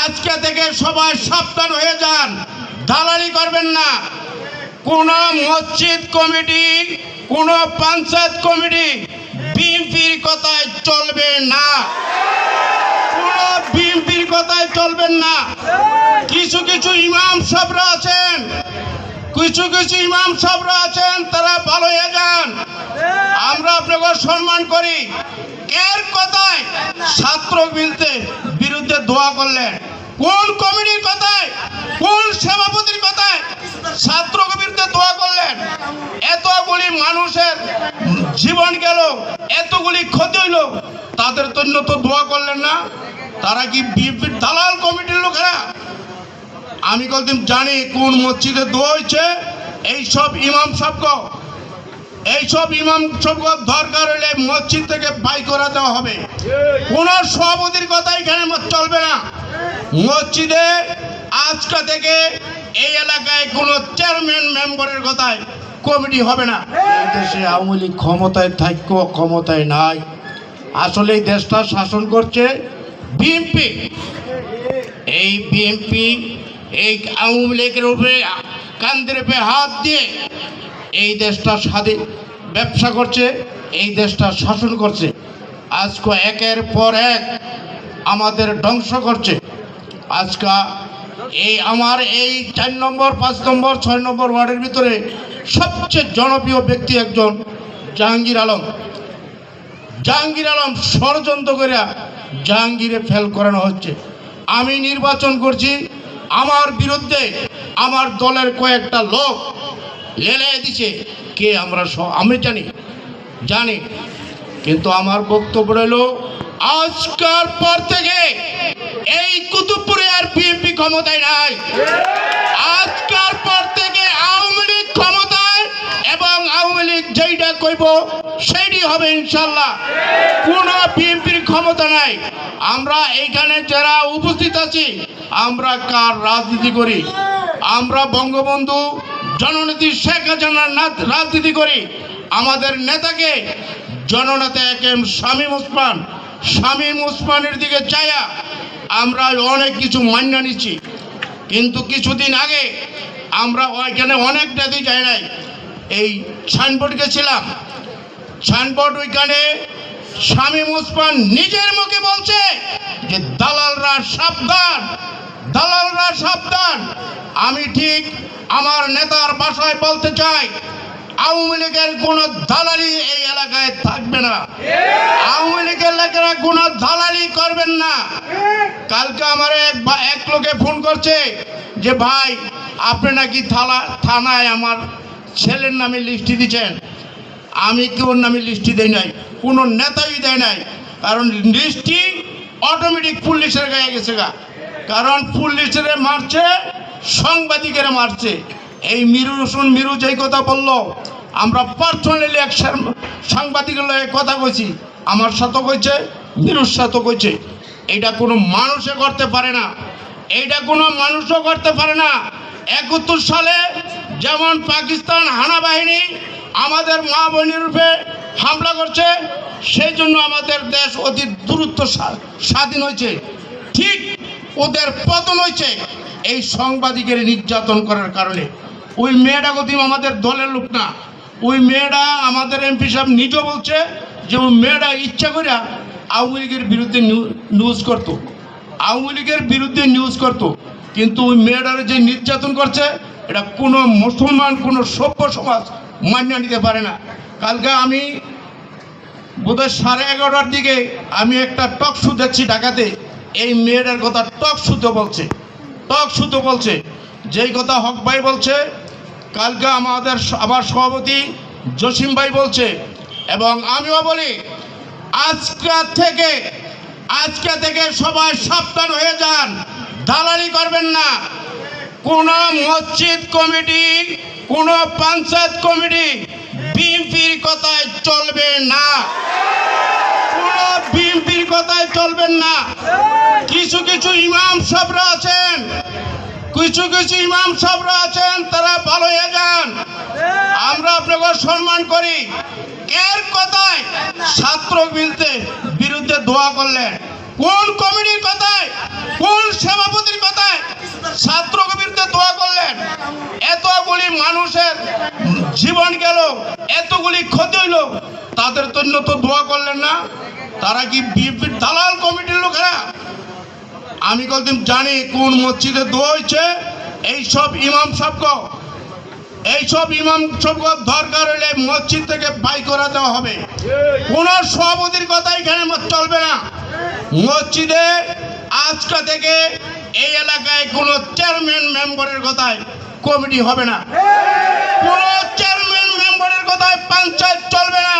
আজকে থেকে সবাই সাবধান হয়ে যান, দালালি করবেন না। কোন মসজিদ কমিটি, কোন পঞ্চায়েত কমিটি বিএনপির কথায় চলবে না, কোন বিএনপির কথায় চলবেন না। কিছু কিছু ইমাম সাহেবরা আছেন, তারা ভালো হয়ে যান। আমরা আপনাকে সম্মান করি। এর কথায় ছাত্র বিরুদ্ধে দোয়া করলেন? কোন কমিটির কথায়, কোন সভাপতির কথায় ছাত্র বিরুদ্ধে দোয়া করলেন? এতগুলি মানুষের জীবন গেল, এতগুলি ক্ষতি হইল, তাদের জন্য তো দোয়া করলেন না? তারা কি বিএনপির দালাল কমিটির লোকেরা? আমি কতদিন জানি কোন মসজিদে দোয়া হয়েছে। এইসব ইমাম সাহেবকে দরকার হলে মসজিদ থেকে বাই করে দেওয়া হবে। কোন সভাপতির কথা এখানে চলবে না। মসজিদে আজকে থেকে এই এলাকায় কোনো চেয়ারম্যান মেম্বারের কথায় কমিটি হবে না। দেশে আওয়ামী লীগ ক্ষমতায় থাকলেও ক্ষমতায় নাই। আসলে এই দেশটা শাসন করছে বিএনপি। এই বিএনপি এই আওয়ামী লীগের উপরে কান্দের উপরে হাত দিয়ে এই দেশটা স্বাধীন ব্যবসা করছে, এই দেশটা শাসন করছে। আজকে একের পর এক আমাদের ধ্বংস করছে। আজকে আমার এই 4 নম্বর, 5 নম্বর, 6 নম্বর ওয়ার্ডের ভিতরে সবচেয়ে জনপ্রিয় ব্যক্তি একজন জাহাঙ্গীর আলম। ষড়যন্ত্র করে জাহাঙ্গীরে ফেল করানো হচ্ছে। আমি নির্বাচন করছি, আমার বিরুদ্ধে আমার দলের কয়েকটা লোক লেলিয়ে দিছে। কে আমি জানি, কিন্তু আমার বক্তব্য হলো আজকের পর থেকে এই কুতুবপুরে আর বিএনপি ক্ষমতায় নাই। আজকের পর থেকে আওয়ামী লীগ ক্ষমতায়, এবং আওয়ামী লীগ যেইটা কইব সেইটি হবে ইনশাল্লাহ। কোন বিএনপির ক্ষমতা নাই। আমরা এইখানে যারা উপস্থিত আছি, আমরা কার রাজনীতি করি? আমরা বঙ্গবন্ধু জননেত্রী শেখ হাসিনার রাজনীতি করি। আমাদের নেতাকে জননেতা একেম শামীম ওসমানের দিকে চাইয়া আমরা অনেক কিছু মান্য নিচ্ছি। কিন্তু কিছুদিন আগে আমরা ওইখানে অনেক নেতা যাই নাই, এই সাইনবোর্ড গেছিলাম। সাইনবোর্ড ওইখানে শামীম ওসমান নিজের মুখে বলছে যে দালালরা সাবধান। আমি ঠিক আমার নেতার ভাষায় বলতে চাই, আওয়ামী লীগের কোন দালালি এই এলাকায় থাকবে না। আওয়ামী লীগের লোকেরা কোন দালালি করবেন না। কালকে আমার এক লোকে ফোন করছে যে ভাই, আপনি নাকি থানায় আমার ছেলের নামে লিস্টি দিচ্ছেন। আমি কেউ নামে লিস্টি দেই নাই, কোনো নেতাই দেয় নাই। কারণ লিস্টি অটোমেটিক পুলিশের গায়ে গেছে কারণ পুলিশের মারছে, সাংবাদিকেরা মারছে। এই মিরু যেই কথা বললো, আমরা পার্সোনালি এক সাংবাদিকের লয়ে কথা কইছি, আমার সাথে কইছে, মিরুর সাথে কইছে। এইটা কোনো মানুষে করতে পারে না, এইটা কোনো মানুষও করতে পারে না। 71 সালে যেমন পাকিস্তান হানা বাহিনী আমাদের মা বোনের রূপে হামলা করছে, সেই জন্য আমাদের দেশ অতি দ্রুত স্বাধীন হয়েছে। ঠিক ওদের পতন হয়েছে এই সাংবাদিকের নির্যাতন করার কারণে। ওই মেয়েটা কদিন আমাদের দলের লোক না। ওই মেয়েটা আমাদের এমপি সাহেব নিজে বলছে যে ওই মেয়েটা ইচ্ছা করে আওয়ামী লীগের বিরুদ্ধে নিউজ করতো। কিন্তু ওই মেয়েটার যে নির্যাতন করছে, এটা কোনো মুসলমান, কোনো সভ্য সমাজ মান্য নিতে পারে না। কালকে আমি বোধহয় 11:30টার দিকে আমি একটা টক শো দেখছি ঢাকাতে। এই মেয়েটার কথা টক শুতে বলছে যেই কথা হক ভাই বলছে, কালকে আবার সভাপতি জসিম ভাই বলছে, এবং আমিও বলি আজকে থেকে সবাই সাবধান হয়ে যান, দালালি করবেন না। কোন মসজিদ কমিটি, কোন পঞ্চায়েত কমিটি বিএনপির কথায় চলবে না, কোন বিএনপির কথায় চলবেন না। কিছু কিছু ইমাম সাহেবরা আছেন, তারা ভালো হয়ে যান। আমরা আপনাকে সম্মান করি। এর কথায় ছাত্র বিরুদ্ধে দোয়া করলেন? কোন কমিটির কথায়, কোন সভাপতির কথায় ছাত্র কবিরতে দোয়া করলেন? এতগুলি মানুষের জীবন গেল, এতগুলি ক্ষতি হইল, তাদের জন্য তো দোয়া করলেন না? তারা কি বিএনপির দালাল কমিটির লোকেরা? আমি কতদিন জানি কোন মসজিদে দোয়া হয়েছে। এইসব ইমাম সবকে দরকার হলে মসজিদ থেকে বাই করে দেওয়া হবে। কোন সভাপতির কথা এখানে চলবে না। মসজিদে আজকে থেকে এই এলাকায় কোনো চেয়ারম্যান মেম্বারের কথায় কমিটি হবে না, কোন চেয়ারম্যান মেম্বারের কথায় পঞ্চায়েত চলবে না।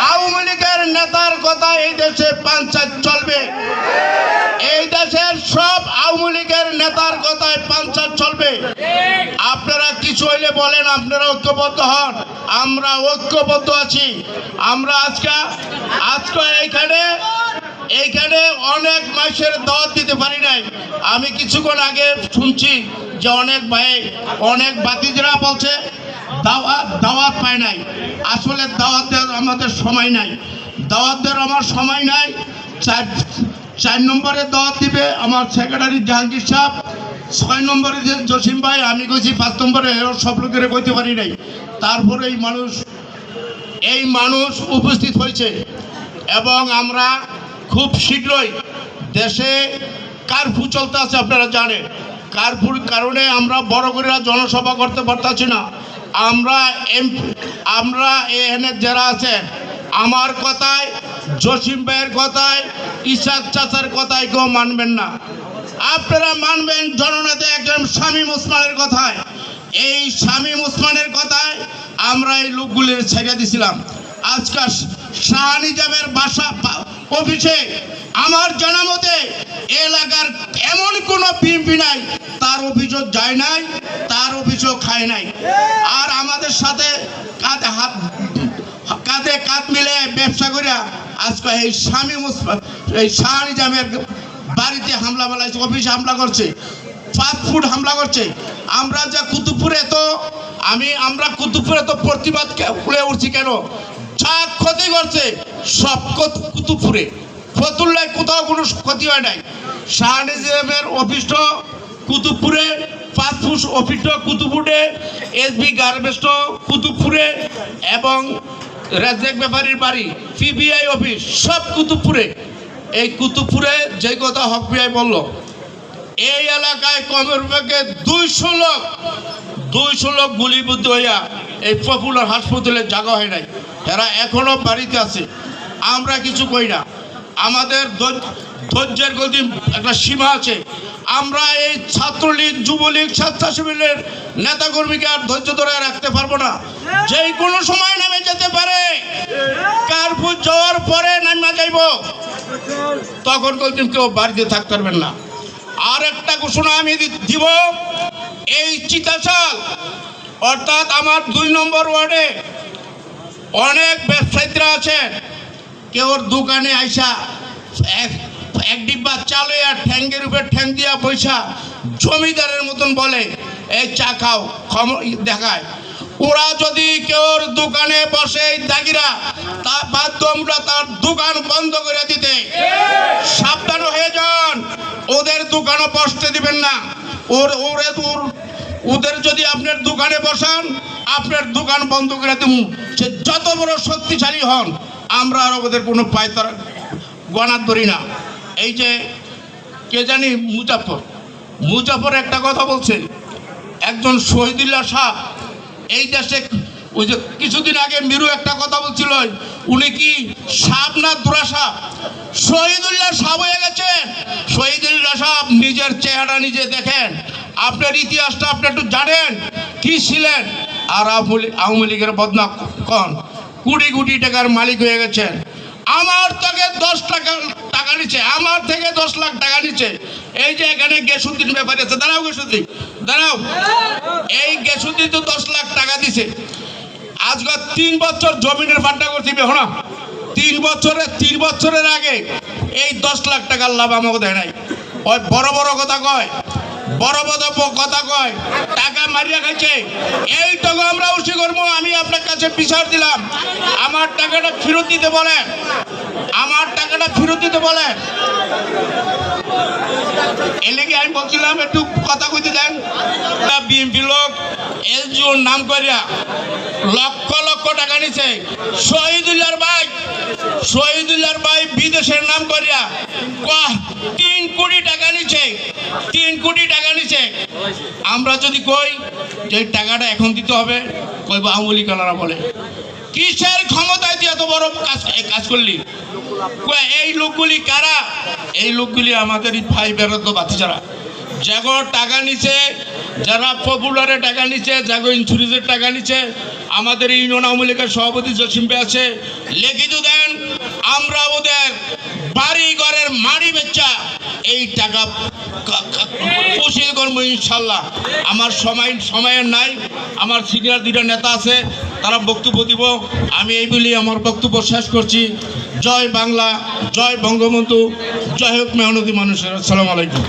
আওয়ামী লীগের নেতার কথায় এই দেশে পঞ্চায়েত চলবে। এই দেশের সব আওয়ামী লীগের নেতার কথায় পঞ্চায়েত চলবে। আপনারা কিছু হইলে বলেন, আপনারা ঐক্যবদ্ধ হন। আমরা ঐক্যবদ্ধ আছি। আমরা আজকে এইখানে অনেক মাসের দাওয়াত দিতে পারি নাই। আমি কিছুক্ষণ আগে শুনছি যে অনেক বাতিজরা বলছে দাওয়াত পায় নাই। আসলে দাওয়াত দেওয়ার আমাদের সময় নাই, দাওয়াত দেওয়ার আমার সময় নাই। 4 নম্বরে দাওয়াত দিবে আমার সেক্রেটারি জাহাঙ্গীর সাহেব, 6 নম্বরে জসিম ভাই, আমি কইছি 5 নম্বরে, সব লোকের কইতে পারি নাই। তারপরে এই মানুষ উপস্থিত হয়েছে এবং আমরা খুব শীঘ্রই দেশে কারফিউ চলতে আছে। আপনারা জানেন কারফিউর কারণে আমরা বড় করে জনসভা করতে পারতাছি না। আমরা এখানে যারা আছেন, আমার কথায়, জসিম ভাইয়ের কথায়, ইসাক চাচার কথায় কেউ মানবেন না। আপনারা মানবেন জননেতা একজন শামীম ওসমানের কথায়। এই শামীম ওসমানের কথায় আমরা এই লোকগুলির ছেড়ে দিছিলাম। আজকাল শাহ নিজামের বাসা অফিসে আমার জানা মতে এলাকার এমন কোনো বিএমপি নাই তার অভিযোগ যায় নাই, তার অভিযোগ খায় নাই। আর আমাদের সাথে কাঁধে কাঁধ মিলে ব্যবসা করিয়া আজকে এই শাহ নিজামের বাড়িতে হামলা চালাইছে, অফিসে হামলা করছে, ফাস্ট ফুড হামলা করছে। আমরা কুতুবপুরে তো প্রতিবাদ করে উঠছি কেন? যা ক্ষতি করছে সব কুতুবপুরে, ফতুল্লায় কোথাও কোনো ক্ষতি হয় নাই। শাহ নিজামের অফিসটা কুতুবপুরে, ফাস্টফুড অফিসটা কুতুবপুরে, এসবি গার্মেন্টসটা কুতুবপুরে এবং রাজ্জাক ব্যাপারীর বাড়ি, পিবিআই অফিস সব কুতুবপুরে। এই কুতুবপুরে যে কথা হক ভাই বলল, এই এলাকায় কমের পক্ষে 200 লোক গুলিবিদ্ধ হইয়া এই পপুলার হাসপাতালে জায়গা হয় নাই, এরা এখনো বাড়িতে আছে। আমরা কিছু কই না, আমাদের ধৈর্যের গতি একটা সীমা আছে। আমরা এই ছাত্রলীগ, যুবলীগ, স্বেচ্ছাসেবীদের নেতাকর্মীকে আর ধৈর্য ধরে রাখতে পারবো না। যে কোনো সময় নেমে যেতে পারে, কারফিউ যাওয়ার পরে নামা যাইব, তখন বলছেন কেউ বাড়িতে থাকতে পারবেন না। আর একটা ঘোষণা আমি দিব, এই চিতাশাল অর্থাৎ আমার 2 নম্বর ওয়ার্ডে অনেক ব্যবসায়ীরা আছেন। কেউ দোকানে আইসা এক ডিব্বা চালে আর ঠ্যাঙ্গের উপরে ঠ্যাং দিয়া পয়সা জমিদারের মতন বলে এই চা খাও দেখায়। ওরা যদি কেউ দোকানে বসে দাগিরা, তা বাধ্য আমরা তার দোকান বন্ধ করে দিতে। সাবধান হয়ে যান, ওদের দোকানও বসতে দিবেন না। ওদের যদি আপনার দোকানে বসান, আপনার দোকান বন্ধ করে দেব। সে যত বড় শক্তিশালী হন, আমরা আর ওদের কোনো পায়তার গণাত ধরি না। এই যে কে জানি মুজাফর একটা কথা বলছে, একজন শহীদুল্লাহ সাহেব এই দেশে ওই যে কিছুদিন আগে মিরু একটা কথা বলছিল, উনি কি সাপ না দুরা সাপ? শহীদুল্লাহ সাহেব হয়ে গেছেন। শহীদুল্লাহ সাহেব নিজের চেহারা নিজে দেখেন, আপনার ইতিহাসটা আপনি একটু জানেন কি ছিলেন। আর আওয়ামী লীগের বদনাম কন, কোটি টাকার মালিক হয়ে গেছেন। আমার থেকে 10 টাকা নিচ্ছে, আমার থেকে 10 লাখ টাকা নিচ্ছে। এই যে এখানে গেসুদ্দিন ব্যাপারে আছে, দাঁড়াও গেসুদ্দিন দাঁড়াও, এই গেসুদ্দিন তো 10 লাখ টাকা দিছে। আজকে 3 বছর জমিনের ভান্ডা করছি বেহনা, 3 বছরের আগে এই 10 লাখ টাকার লাভ আমাকে দেয় নাই। ওই বড় কথা কয় বড় বড় কথা কয়, টাকা মারিয়া খাইছে, এই টাকা আমরা উসি করবো। আমি আপনার কাছে বিচার দিলাম, আমার টাকাটা ফেরত দিতে বলে, আমার টাকাটা ফেরত দিতে বলে। এর লেগে আমি বলছিলাম একটু কথা কইতে দেন। বিএনপি লোক এলজিওর নাম করিয়া লক্ষ লক্ষ টাকা নিছে। শহীদুল্লাহর ভাই বিদেশের নাম করিয়া 3 কোটি টাকা নিছে, 3 কোটি টাকা নিছে। আমরা যদি কই যে টাকাটা এখন দিতে হবে, কইব আওয়ামী লীগ বলে কিসের ক্ষমতায় দিয়ে এত বড় কাজ করলি? এই লোকগুলি কারা? এই লোকগুলি আমাদের ভাই বেরোদ্দ বাতিজারা, যাগো টাকা নিছে, যারা পপুলারে টাকা নিছে, যাগো ইন্স্যুরেন্সের টাকা নিছে। আমাদের ইউনিয়ন আওয়ামী লীগের সভাপতি জসিম ভাই আছে, লিখিত দেন, আমরা ওদের বাড়ি ঘরের মাড়ি বেচা এই টাকা উসিল করবো ইনশাল্লাহ। আমার সময়ের নাই, আমার সিনিয়র 2টা নেতা আছে, তারা বক্তব্য দিব। আমি এই বলি আমার বক্তব্য শেষ করছি। জয় বাংলা, জয় বঙ্গবন্ধু, জয় হোক মেহনতি মানুষের। আসসালামু আলাইকুম।